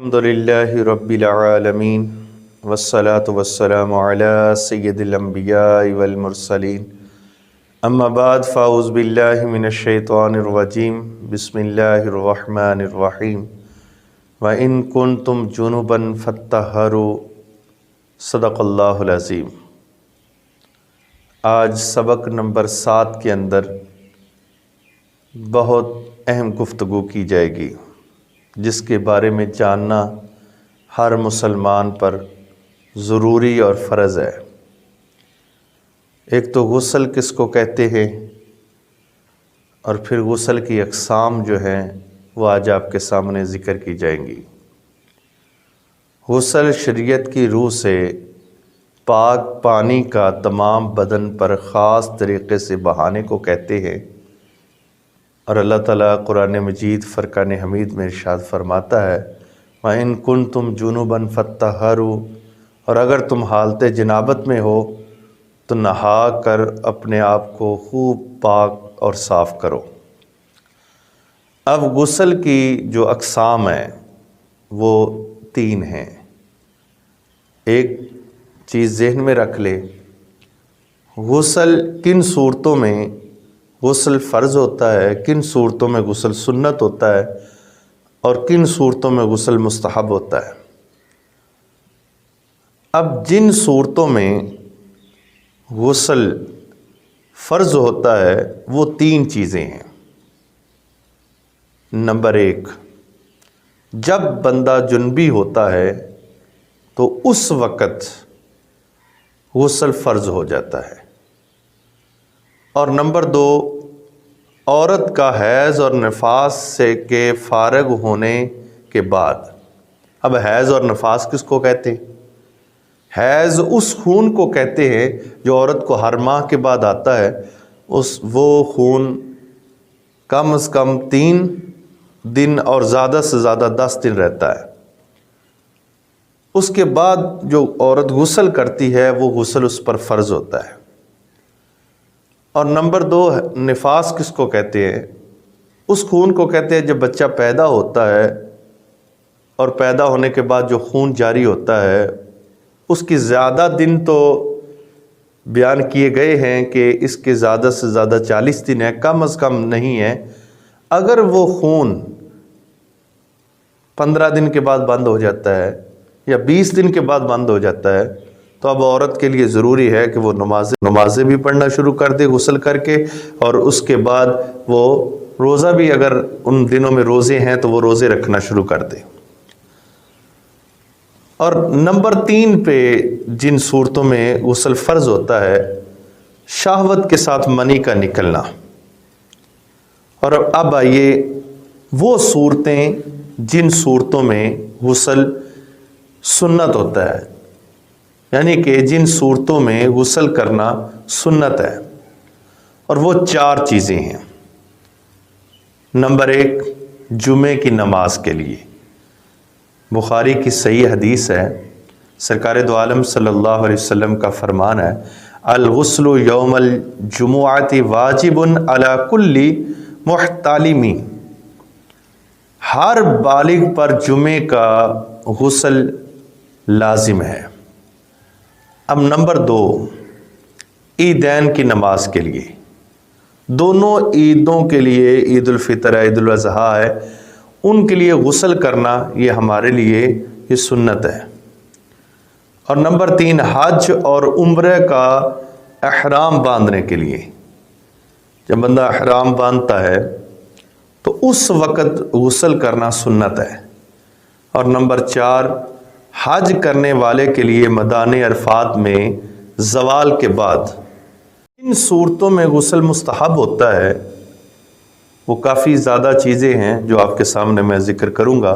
الحمدللہ رب العالمین والصلاة والسلام علی سید الانبیاء والمرسلین اما بعد فاعوذ باللہ من الشیطان الرجیم بسم اللہ الرحمن الرحیم وَإِن كُنتُمْ جُنُبًا فَاتَّطَهَّرُوا صدق اللہ العظیم۔ آج سبق نمبر 7 کے اندر بہت اہم گفتگو کی جائے گی، جس کے بارے میں جاننا ہر مسلمان پر ضروری اور فرض ہے۔ ایک تو غسل کس کو کہتے ہیں، اور پھر غسل کی اقسام جو ہیں وہ آج آپ کے سامنے ذکر کی جائیں گی۔ غسل شریعت کی روح سے پاک پانی کا تمام بدن پر خاص طریقے سے بہانے کو کہتے ہیں، اور اللہ تعالیٰ قرآن مجید فرقان حمید میں ارشاد فرماتا ہے وَإِن كُنتُمْ جُنُبًا فَاتَّطَهَّرُوا، اور اگر تم حالت جنابت میں ہو تو نہا کر اپنے آپ کو خوب پاک اور صاف کرو۔ اب غسل کی جو اقسام ہیں وہ 3 ہیں۔ ایک چیز ذہن میں رکھ لے، غسل کن صورتوں میں غسل فرض ہوتا ہے، کن صورتوں میں غسل سنت ہوتا ہے، اور کن صورتوں میں غسل مستحب ہوتا ہے۔ اب جن صورتوں میں غسل فرض ہوتا ہے وہ 3 چیزیں ہیں۔ نمبر 1، جب بندہ جنبی ہوتا ہے تو اس وقت غسل فرض ہو جاتا ہے، اور نمبر 2، عورت کا حیض اور نفاس سے کے فارغ ہونے کے بعد۔ اب حیض اور نفاس کس کو کہتے ہیں؟ حیض اس خون کو کہتے ہیں جو عورت کو ہر ماہ کے بعد آتا ہے، وہ خون کم از کم 3 دن اور زیادہ سے زیادہ 10 دن رہتا ہے۔ اس کے بعد جو عورت غسل کرتی ہے وہ غسل اس پر فرض ہوتا ہے۔ اور نمبر 2، نفاس کس کو کہتے ہیں؟ اس خون کو کہتے ہیں جب بچہ پیدا ہوتا ہے اور پیدا ہونے کے بعد جو خون جاری ہوتا ہے، اس کی زیادہ دن تو بیان کیے گئے ہیں کہ اس کے زیادہ سے زیادہ 40 دن ہے، کم از کم نہیں ہے۔ اگر وہ خون 15 دن کے بعد بند ہو جاتا ہے یا 20 دن کے بعد بند ہو جاتا ہے تو اب عورت کے لیے ضروری ہے کہ وہ نمازیں بھی پڑھنا شروع کر دے غسل کر کے، اور اس کے بعد وہ روزہ بھی، اگر ان دنوں میں روزے ہیں تو وہ روزے رکھنا شروع کر دے۔ اور نمبر 3 پہ جن صورتوں میں غسل فرض ہوتا ہے، شہوت کے ساتھ منی کا نکلنا۔ اور اب آئیے وہ صورتیں جن صورتوں میں غسل سنت ہوتا ہے، یعنی کہ جن صورتوں میں غسل کرنا سنت ہے، اور وہ 4 چیزیں ہیں۔ نمبر 1، جمعے کی نماز کے لیے۔ بخاری کی صحیح حدیث ہے، سرکار دو عالم صلی اللہ علیہ وسلم کا فرمان ہے الغسل یوم الجمعۃ واجب علی کل محتلم، ہر بالغ پر جمعے کا غسل لازم ہے۔ اب نمبر 2، عیدین کی نماز کے لیے۔ دونوں عیدوں کے لیے، عید الفطر ہے، عید الاضحیٰ ہے، ان کے لیے غسل کرنا یہ ہمارے لیے یہ سنت ہے۔ اور نمبر 3، حج اور عمرہ کا احرام باندھنے کے لیے۔ جب بندہ احرام باندھتا ہے تو اس وقت غسل کرنا سنت ہے۔ اور نمبر 4، حج کرنے والے کے لیے میدان عرفات میں زوال کے بعد۔ ان صورتوں میں غسل مستحب ہوتا ہے، وہ کافی زیادہ چیزیں ہیں جو آپ کے سامنے میں ذکر کروں گا۔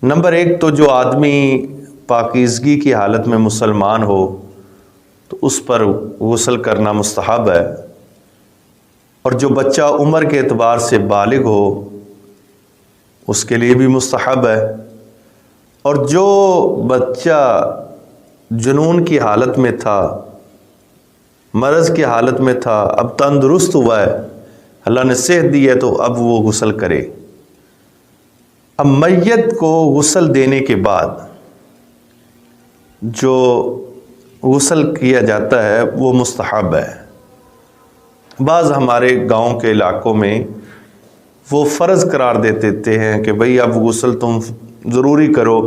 نمبر 1 تو جو آدمی پاکیزگی کی حالت میں مسلمان ہو تو اس پر غسل کرنا مستحب ہے، اور جو بچہ عمر کے اعتبار سے بالغ ہو اس کے لیے بھی مستحب ہے، اور جو بچہ جنون کی حالت میں تھا، مرض کی حالت میں تھا، اب تندرست ہوا ہے، اللہ نے صحت دی ہے تو اب وہ غسل کرے۔ اب میت کو غسل دینے کے بعد جو غسل کیا جاتا ہے وہ مستحب ہے. بعض ہمارے گاؤں کے علاقوں میں وہ فرض قرار دیتے ہیں کہ بھئی اب غسل تم ضروری کرو،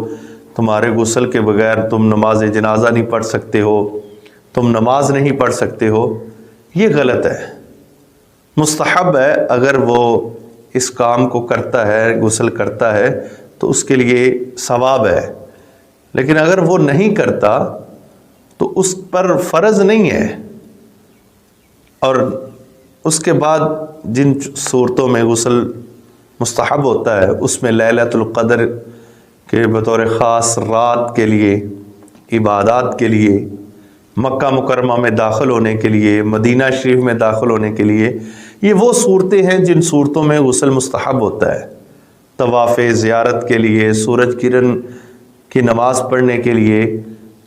تمہارے غسل کے بغیر تم نماز جنازہ نہیں پڑھ سکتے ہو، تم نماز نہیں پڑھ سکتے ہو. یہ غلط ہے. مستحب ہے، اگر وہ اس کام کو کرتا ہے، غسل کرتا ہے تو اس کے لیے ثواب ہے. لیکن اگر وہ نہیں کرتا تو اس پر فرض نہیں ہے. اور اس کے بعد جن صورتوں میں غسل مستحب ہوتا ہے اس میں لیلۃ القدر کے بطور خاص رات کے لیے، عبادات کے لیے، مکہ مکرمہ میں داخل ہونے کے لیے، مدینہ شریف میں داخل ہونے کے لیے، یہ وہ صورتیں ہیں جن صورتوں میں غسل مستحب ہوتا ہے. طواف زیارت کے لیے، سورج کرن کی نماز پڑھنے کے لیے،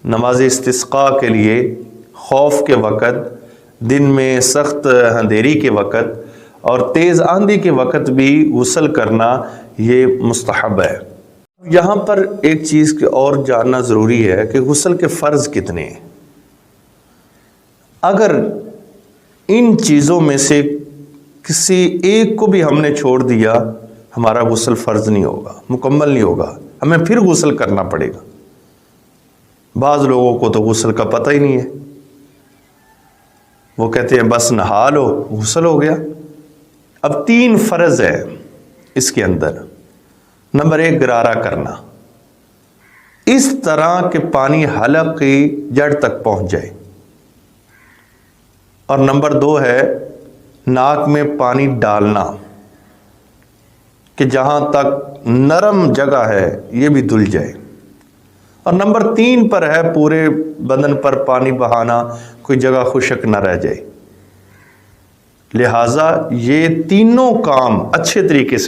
نماز استسقاء کے لیے، خوف کے وقت، دن میں سخت اندھیری کے وقت اور تیز آندھی کے وقت بھی غسل کرنا یہ مستحب ہے. یہاں پر ایک چیز اور جاننا ضروری ہے کہ غسل کے فرض کتنے ہیں. اگر ان چیزوں میں سے کسی ایک کو بھی ہم نے چھوڑ دیا ہمارا غسل فرض نہیں ہوگا، مکمل نہیں ہوگا، ہمیں پھر غسل کرنا پڑے گا. بعض لوگوں کو تو غسل کا پتہ ہی نہیں ہے، وہ کہتے ہیں بس نہا لو غسل ہو گیا. اب 3 فرض ہے اس کے اندر. نمبر 1 غرارہ کرنا، اس طرح کہ پانی حلق کی جڑ تک پہنچ جائے. اور نمبر 2 ہے ناک میں پانی ڈالنا کہ جہاں تک نرم جگہ ہے یہ بھی دھل جائے. اور نمبر 3 پر ہے پورے بدن پر پانی بہانا، کوئی جگہ خشک نہ رہ جائے. لہٰذا یہ تینوں کام اچھے طریقے سے